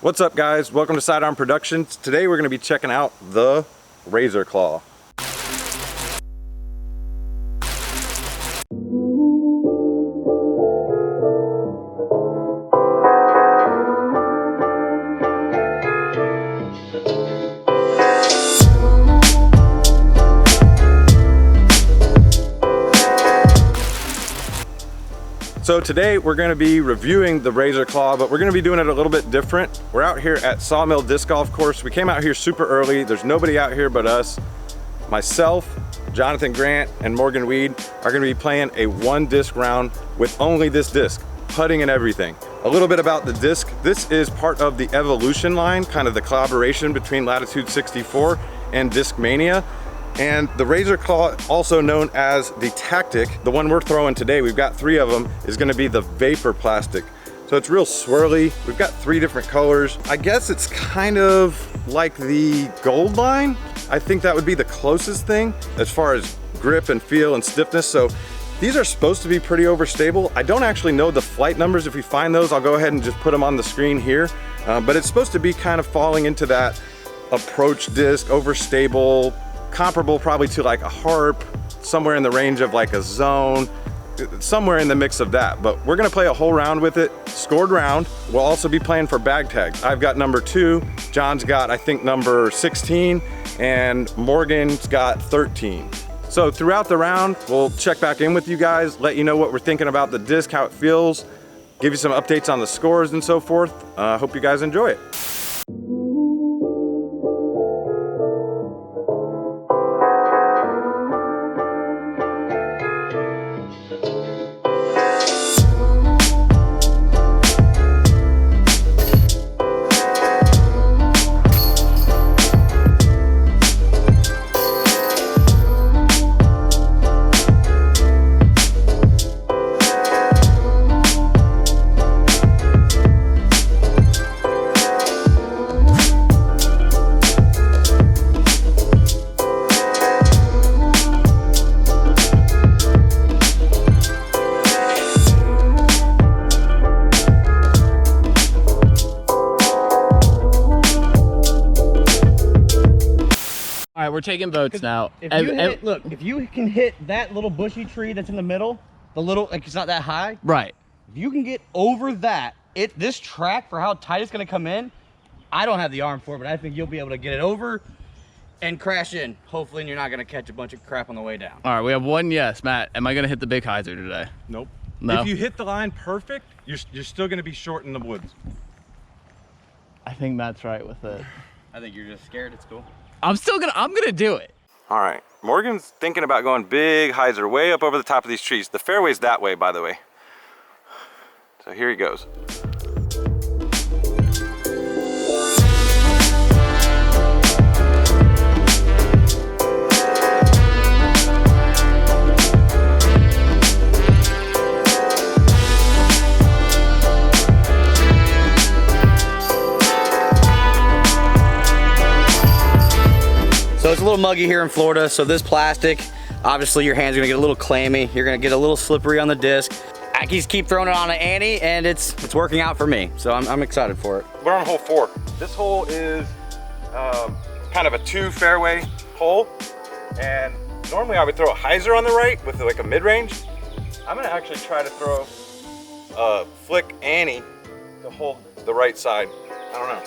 What's up, guys? Welcome to Sidearm Productions. Today we're going to be checking out the Razor Claw. So today we're going to be reviewing the Razor Claw, but we're going to be doing it a little bit different. We're out here at Sawmill Disc Golf Course. We came out here super early. There's nobody out here but us. Myself, Jonathan Grant, and Morgan Weed are going to be playing a one disc round with only this disc, putting and everything. A little bit about the disc. This is part of the Evolution line, kind of the collaboration between Latitude 64 and Discmania. And the Razor Claw, also known as the Tactic, the one we're throwing today, we've got 3 of them, is gonna be the Vapor Plastic. So it's real swirly. We've got 3 different colors. I guess it's kind of like the Gold line. I think that would be the closest thing as far as grip and feel and stiffness. So these are supposed to be pretty overstable. I don't actually know the flight numbers. If we find those, I'll go ahead and just put them on the screen here. But it's supposed to be kind of falling into that approach disc, overstable, comparable probably to like a Harp, somewhere in the range of like a Zone, somewhere in the mix of that. But we're gonna play a whole round with it, scored round. We'll also be playing for bag tags. I've got number 2, John's got I think number 16, and Morgan's got 13. So throughout the round, we'll check back in with you guys, let you know what we're thinking about the disc, how it feels, give you some updates on the scores and so forth. Hope you guys enjoy it. All right, we're taking votes now. If you can hit that little bushy tree that's in the middle, the little, like it's not that high. Right. If you can get over that, this track for how tight it's gonna come in, I don't have the arm for it, but I think you'll be able to get it over and crash in. Hopefully, and you're not gonna catch a bunch of crap on the way down. All right, we have one yes. Matt, am I gonna hit the big hyzer today? Nope. No? If you hit the line perfect, you're still gonna be short in the woods. I think Matt's right with it. I think you're just scared. It's cool. I'm gonna do it. All right, Morgan's thinking about going big hyzer way up over the top of these trees. The fairway's that way, by the way. So here he goes. So it's a little muggy here in Florida, so this plastic, obviously your hand's gonna get a little clammy, you're gonna get a little slippery on the disc. I just keep throwing it on an ante, and it's working out for me, so I'm excited for it. We're on hole 4. This hole is kind of a 2 fairway hole, and normally I would throw a hyzer on the right with like a mid-range. I'm gonna actually try to throw a flick ante to hold the right side. I don't know.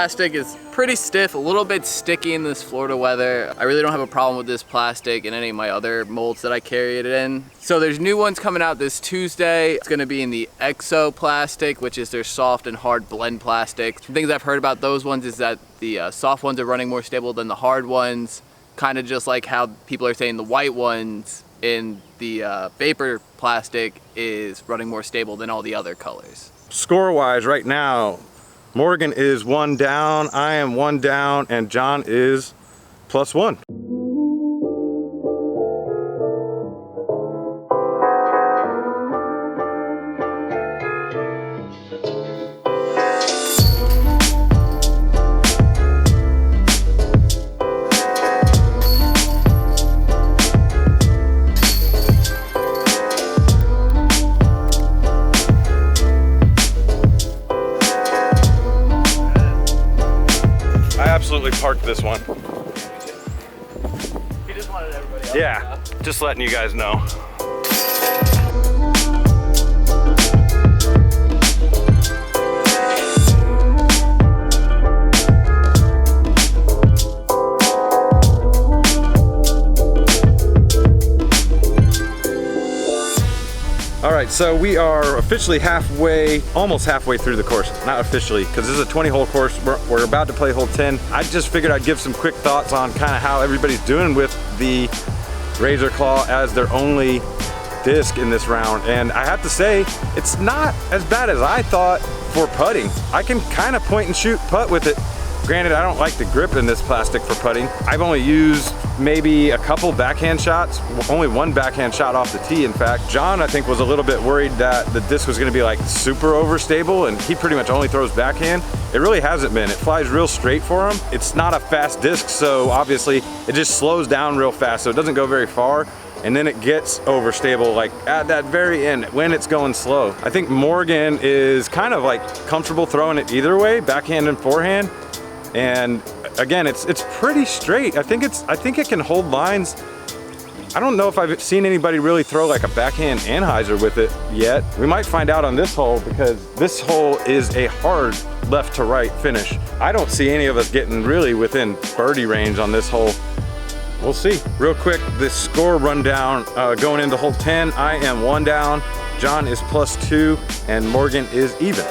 plastic is pretty stiff, a little bit sticky in this Florida weather. I really don't have a problem with this plastic in any of my other molds that I carry it in. So there's new ones coming out this Tuesday. It's gonna be in the Exo plastic, which is their soft and hard blend plastic. Some things I've heard about those ones is that the soft ones are running more stable than the hard ones, kind of just like how people are saying the white ones in the vapor plastic is running more stable than all the other colors. Score-wise, right now, Morgan is 1 down, I am 1 down, and John is +1. Absolutely parked this one. He just wanted everybody else. Yeah, just letting you guys know. All right, so we are officially almost halfway through the course. Not officially, because this is a 20-hole course. We're about to play hole 10. I just figured I'd give some quick thoughts on kind of how everybody's doing with the Razor Claw as their only disc in this round. And I have to say, it's not as bad as I thought for putting. I can kind of point and shoot putt with it. Granted, I don't like the grip in this plastic for putting. I've only used maybe a couple backhand shots, only one backhand shot off the tee, in fact. John, I think, was a little bit worried that the disc was gonna be like super overstable, and he pretty much only throws backhand. It really hasn't been. It flies real straight for him. It's not a fast disc, so obviously it just slows down real fast, so it doesn't go very far. And then it gets overstable like at that very end when it's going slow. I think Morgan is kind of like comfortable throwing it either way, backhand and forehand. And again, it's pretty straight. I think it can hold lines. I don't know if I've seen anybody really throw like a backhand anhyzer with it yet. We might find out on this hole, because this hole is a hard left to right finish. I don't see any of us getting really within birdie range on this hole. We'll see. Real quick, the score rundown going into hole 10. I am 1 down, John is +2, and Morgan is even.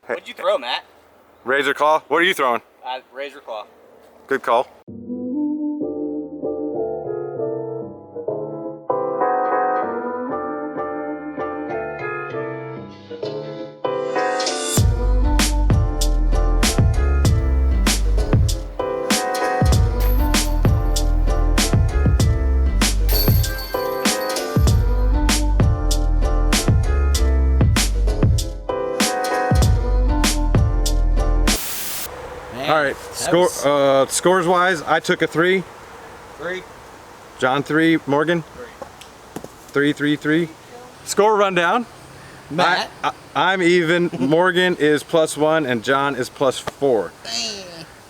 What'd you throw, Matt? Razor Claw, what are you throwing? Razor Claw. Good call. All right, scores wise, I took a 3. 3. John 3, Morgan? 3. 3. Score rundown. Matt? I'm even, Morgan is +1, and John is +4.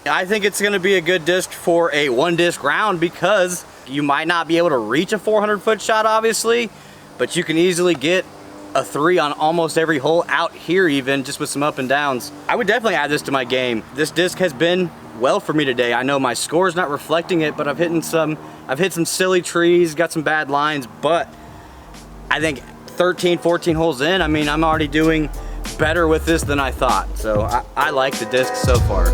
I think it's gonna be a good disc for a 1-disc round, because you might not be able to reach a 400-foot shot, obviously, but you can easily get a 3 on almost every hole out here, even just with some up and downs. I would definitely add this to my game. This disc has been well for me today. I know my score's not reflecting it, but I've hit some silly trees, got some bad lines, but I think 13, 14 holes in, I mean, I'm already doing better with this than I thought. So I like the disc so far.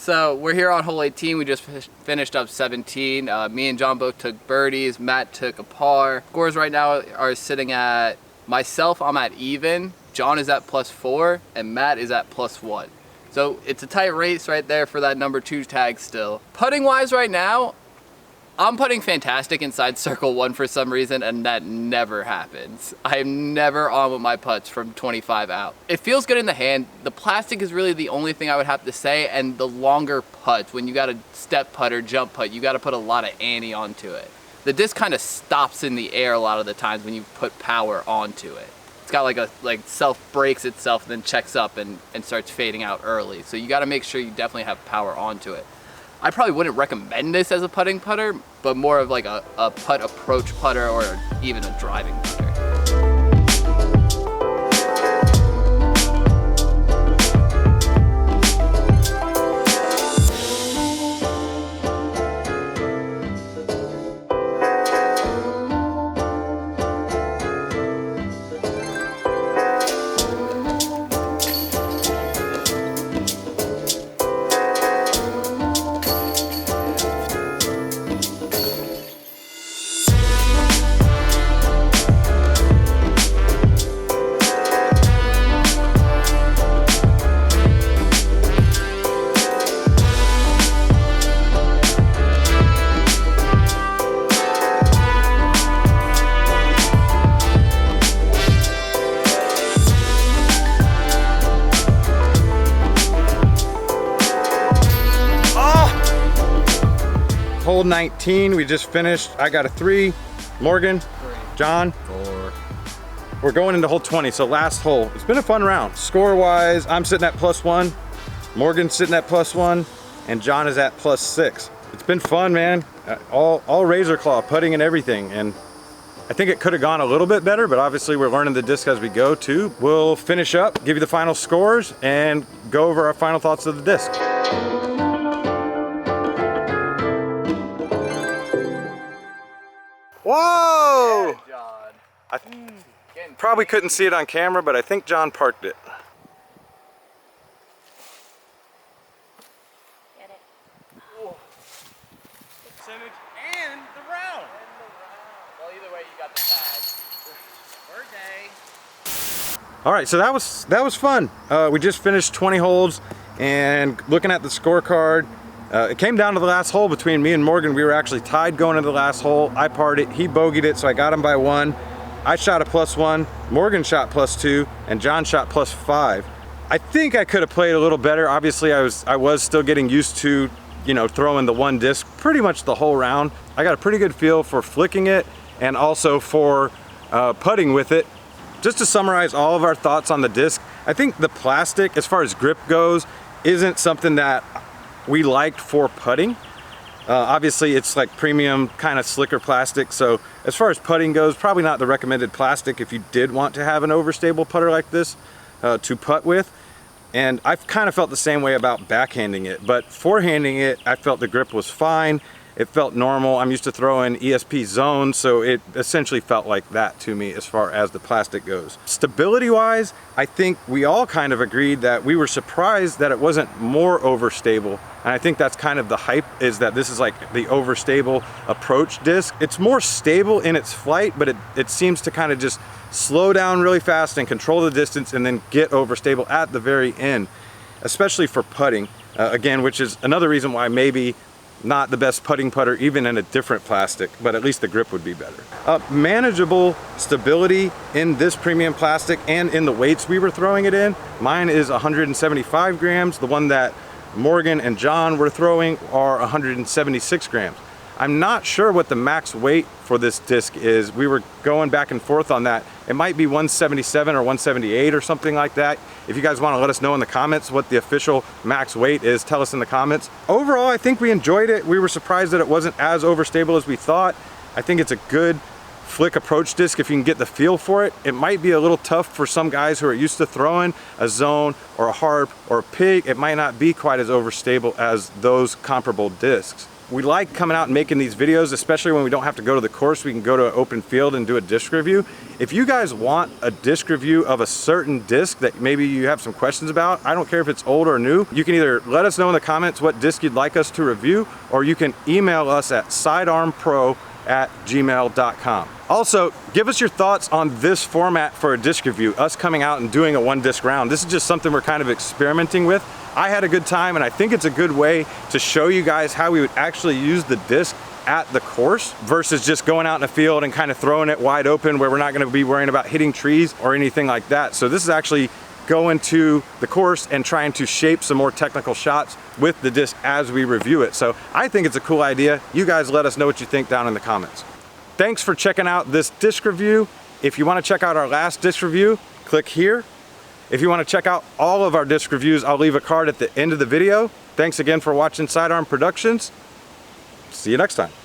So we're here on hole 18. We just finished up 17. Me and John both took birdies. Matt took a par. Scores right now are sitting at, myself, I'm at even. John is at +4 and Matt is at +1. So it's a tight race right there for that number 2 tag still. Putting wise right now, I'm putting fantastic inside circle 1 for some reason, and that never happens. I am never on with my putts from 25 out. It feels good in the hand. The plastic is really the only thing I would have to say, and the longer putts, when you got a step putt or jump putt, you got to put a lot of ante onto it. The disc kind of stops in the air a lot of the times when you put power onto it. It's got like self breaks itself and then checks up and starts fading out early. So you got to make sure you definitely have power onto it. I probably wouldn't recommend this as a putting putter, but more of like a putt approach putter or even a driving putter. Hole 19, we just finished. I got a 3. Morgan, 3. John, 4. we're going into hole 20, so last hole. It's been a fun round. Score-wise, I'm sitting at +1, Morgan's sitting at +1, and John is at +6. It's been fun, man. All razor claw, putting and everything, and I think it could have gone a little bit better, but obviously we're learning the disc as we go too. We'll finish up, give you the final scores, and go over our final thoughts of the disc. Whoa! John. I probably couldn't see it on camera, but I think John parked it. Get it. Percentage and the round. Well, either way, you got the tag. Birthday. All right, so that was fun. We just finished 20 holes, and looking at the scorecard, it came down to the last hole between me and Morgan. We were actually tied going into the last hole. I parred it, he bogeyed it, so I got him by 1. I shot a +1, Morgan shot +2, and John shot +5. I think I could have played a little better. Obviously, I was still getting used to, throwing the one disc pretty much the whole round. I got a pretty good feel for flicking it and also for putting with it. Just to summarize all of our thoughts on the disc, I think the plastic, as far as grip goes, isn't something that we liked for putting. Obviously it's like premium kind of slicker plastic, so as far as putting goes, probably not the recommended plastic if you did want to have an overstable putter like this to putt with. And I've kind of felt the same way about backhanding it, but forehanding it, I felt the grip was fine. It felt normal. I'm used to throwing ESP zones, so it essentially felt like that to me as far as the plastic goes. Stability wise, I think we all kind of agreed that we were surprised that it wasn't more overstable. And I think that's kind of the hype, is that this is like the overstable approach disc. It's more stable in its flight, but it seems to kind of just slow down really fast and control the distance and then get overstable at the very end, especially for putting. Again, which is another reason why maybe not the best putting putter even in a different plastic, but at least the grip would be better. Manageable stability in this premium plastic and in the weights we were throwing it in. Mine is 175 grams. The one that Morgan and John were throwing are 176 grams. I'm not sure what the max weight for this disc is. We were going back and forth on that. It might be 177 or 178 or something like that. If you guys want to let us know in the comments what the official max weight is, tell us in the comments. Overall, I think we enjoyed it. We were surprised that it wasn't as overstable as we thought. I think it's a good flick approach disc if you can get the feel for it. It might be a little tough for some guys who are used to throwing a zone or a harp or a pig. It might not be quite as overstable as those comparable discs. We like coming out and making these videos, especially when we don't have to go to the course. We can go to an open field and do a disc review. If you guys want a disc review of a certain disc that maybe you have some questions about, I don't care if it's old or new, you can either let us know in the comments what disc you'd like us to review, or you can email us at sidearmpro@gmail.com. Also, give us your thoughts on this format for a disc review, us coming out and doing a 1 disc round. This is just something we're kind of experimenting with. I had a good time, and I think it's a good way to show you guys how we would actually use the disc at the course versus just going out in the field and kind of throwing it wide open where we're not going to be worrying about hitting trees or anything like that. So this is actually going to the course and trying to shape some more technical shots with the disc as we review it. So I think it's a cool idea. You guys let us know what you think down in the comments. Thanks for checking out this disc review. If you want to check out our last disc review, click here. If you want to check out all of our disc reviews, I'll leave a card at the end of the video. Thanks again for watching Sidearm Productions. See you next time.